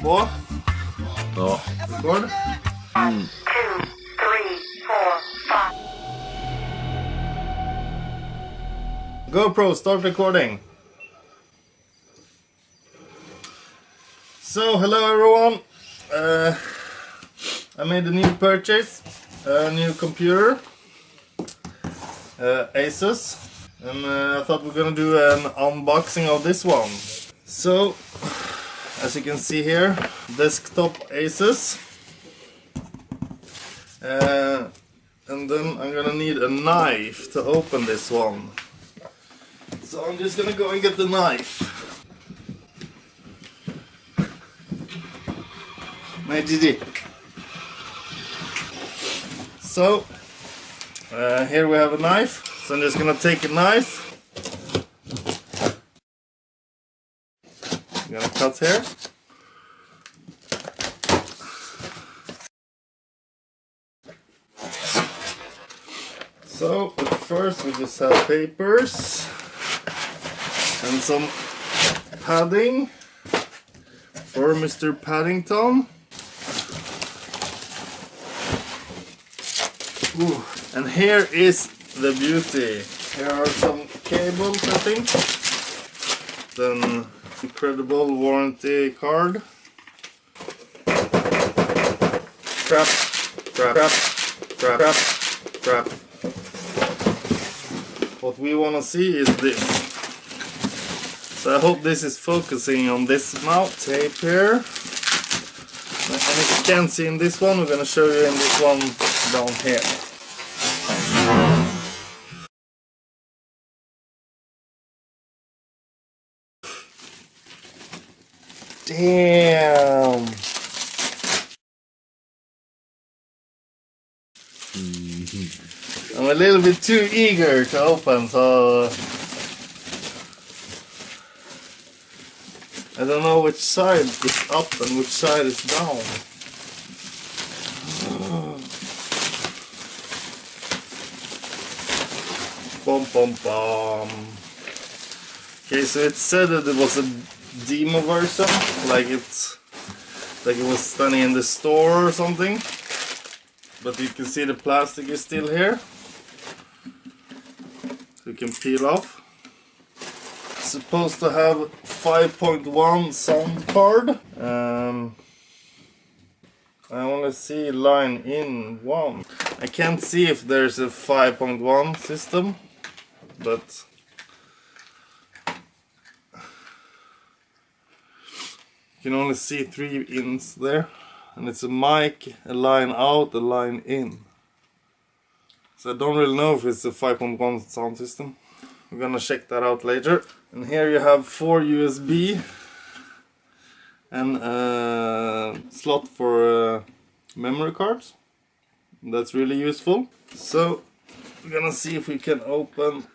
på? Ja. Record? 1, 2, 3, 4, 5. GoPro, start recording. So, hello everyone. I made a new purchase, a new computer, Asus, and I thought we're gonna do an unboxing of this one. So, as you can see here, desktop Asus, and then I'm gonna need a knife to open this one. So I'm just gonna go and get the knife. My GG. So here we have a knife. So I'm just gonna take a knife. I'm gonna cut here. So at first we just have papers and some padding for Mr. Paddington. Ooh. And here is the beauty. Here are some cables, I think. Then incredible warranty card. Crap, crap, crap, crap, crap, crap. What we want to see is this. So I hope this is focusing on this mount tape here. And if you can't see in this one, we're gonna show you in this one down here. Damn! I'm a little bit too eager to open, so I don't know which side is up and which side is down. Bum bum bum. Okay, so it said that it was a demo version, like it was standing in the store or something. But you can see the plastic is still here. So you can peel off. It's supposed to have 5.1 sound card. I only see line in 1. I can't see if there's a 5.1 system, but you can only see 3 ins there. And it's a mic, a line out, a line in. So I don't really know if it's a 5.1 sound system. We're gonna check that out later. And here you have 4 USB and a slot for memory cards. That's really useful. So we're gonna see if we can open.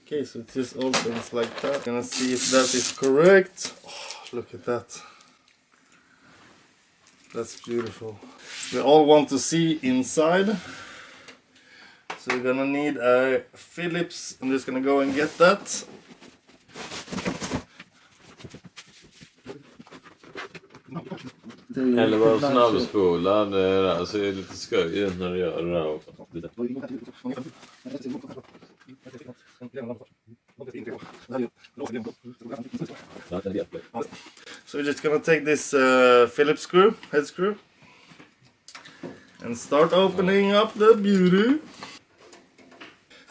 Okay, so it just opens like that. Gonna see if that is correct. Oh, look at that. That's beautiful. We all want to see inside. So we're gonna need a Philips. I'm just gonna go and get that. Eller bara snabbspola, det alltså är lite skojigt när du gör det här också. So we're just gonna take this Phillips screw, head screw, and start opening up the beauty.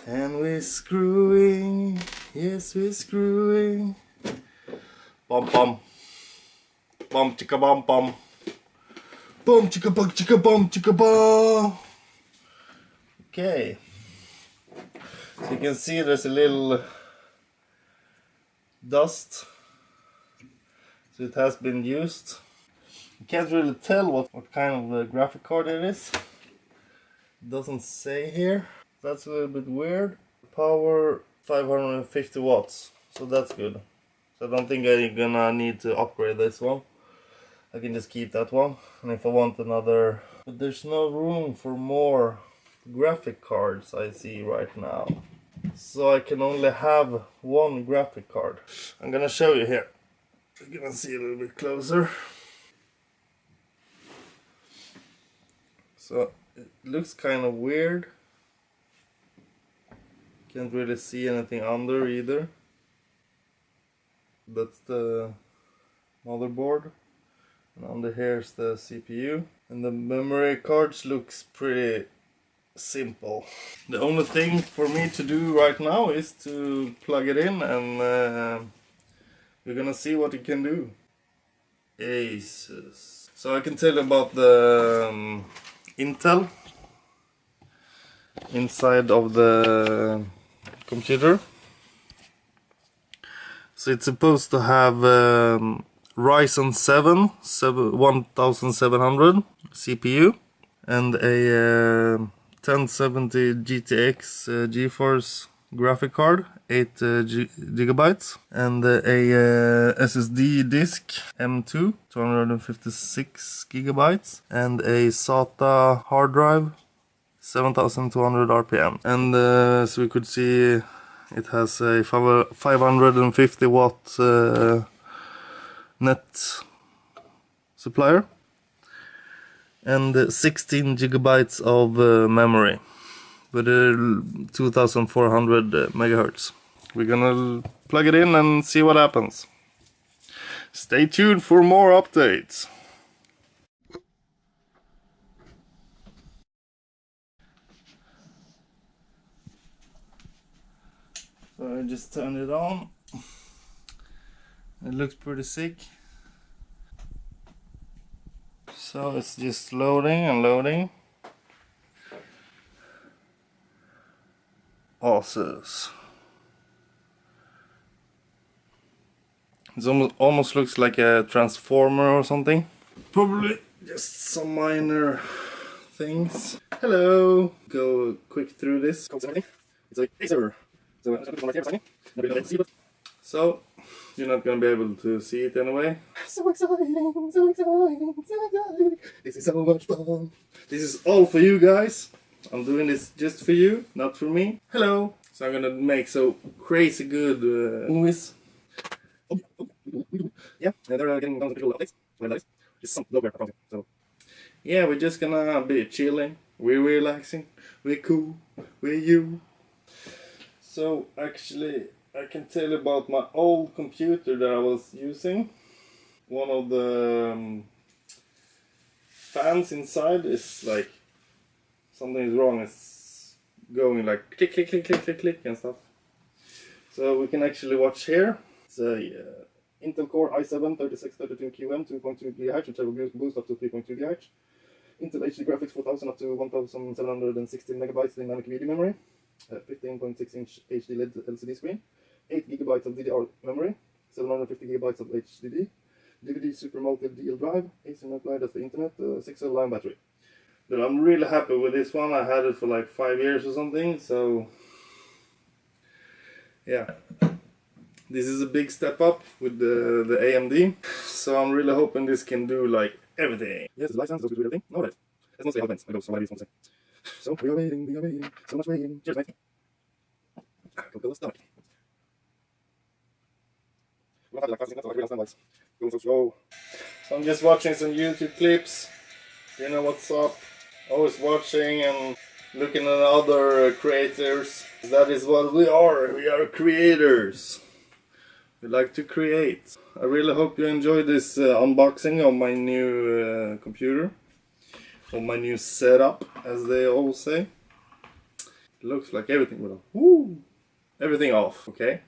And we're screwing, yes we're screwing. Bum bum. Bum chicka bum bum. Bum chicka bum chicka bum chicka bum. Okay. So you can see there's a little dust. So it has been used. You can't really tell what kind of graphic card it is. It doesn't say here. That's a little bit weird. Power 550 watts. So that's good. So I don't think I'm gonna need to upgrade this one. I can just keep that one. And if I want another... But there's no room for more graphic cards I see right now. So I can only have one graphic card. I'm gonna show you here. You're gonna see a little bit closer. So it looks kind of weird. Can't really see anything under either. That's the motherboard, and under here's the CPU. And the memory cards looks pretty simple. The only thing for me to do right now is to plug it in, and we're gonna see what it can do. Asus. So I can tell you about the Intel inside of the computer. So it's supposed to have Ryzen 7 1700 CPU and a 1070 GTX Geaforce graphic card, 8 gigabytes, and a SSD disk M2 256 gigabytes, and a SATA hard drive 7200 RPM. And so we could see it has a 550 watt net supplier and 16 gigabytes of memory with 2400 megahertz. We're gonna plug it in and see what happens. Stay tuned for more updates. So I just turned it on. It looks pretty sick. So it's just loading and loading. Asus. It almost looks like a transformer or something. Probably just some minor things. Hello. Go quick through this. It's like Acer. So you're not gonna be able to see it anyway. So exciting, so exciting, so exciting. This is so much fun. This is all for you guys. I'm doing this just for you, not for me. Hello. So I'm gonna make so crazy good movies. Yeah, they're getting down to little updates. Just some bloatware accounting. So yeah, we're just gonna be chilling. We're relaxing. We're cool. We're you. So actually, I can tell you about my old computer that I was using. One of the fans inside is like something is wrong. It's going like click, click, click, click, click, click and stuff. So we can actually watch here. It's a Intel Core i7 3632QM 2.2 GHz, which I will boost up to 3.2 GHz. Intel HD graphics 4000 up to 1716 megabytes dynamic media memory. 15.6 inch HD LED LCD screen. 8 gigabytes of DDR memory. 750 gigabytes of HDD. DVD Super Multi DL drive. Ethernet line, that's the internet. 6 cell line battery. But I'm really happy with this one. I had it for like 5 years or something. So yeah. This is a big step up with the AMD, so I'm really hoping this can do like everything. Yes, the license, those do everything. Alright, that's mostly how it went. I go so wide, say. So we are waiting, so much waiting. Cheers, mate. Go kill the stomach. Going so slow. So I'm just watching some YouTube clips. You know what's up. Always watching and looking at other creators. That is what we are. We are creators. We like to create. I really hope you enjoy this unboxing of my new computer. Of my new setup, as they all say. It looks like everything will. Woo! Everything off, okay?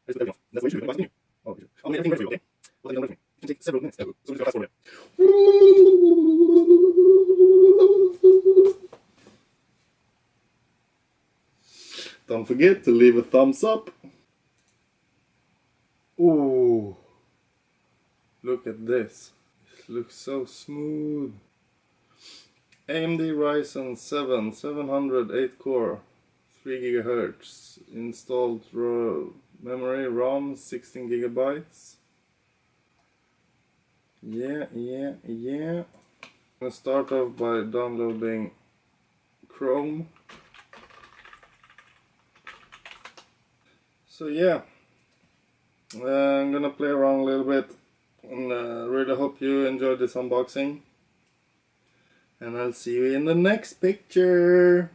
Let's put everything off. That's what you should do. Oh, I'll make everything ready for you, okay? I'll take it on. It can take several minutes. So just fast forward. Don't forget to leave a thumbs up. Ooh, look at this. It looks so smooth. AMD Ryzen 7 700 8 core 3 GHz installed memory ROM 16 gigabytes. Yeah. I'm gonna start off by downloading Chrome. So yeah, I'm gonna play around a little bit hope you enjoyed this unboxing. And I'll see you in the next picture.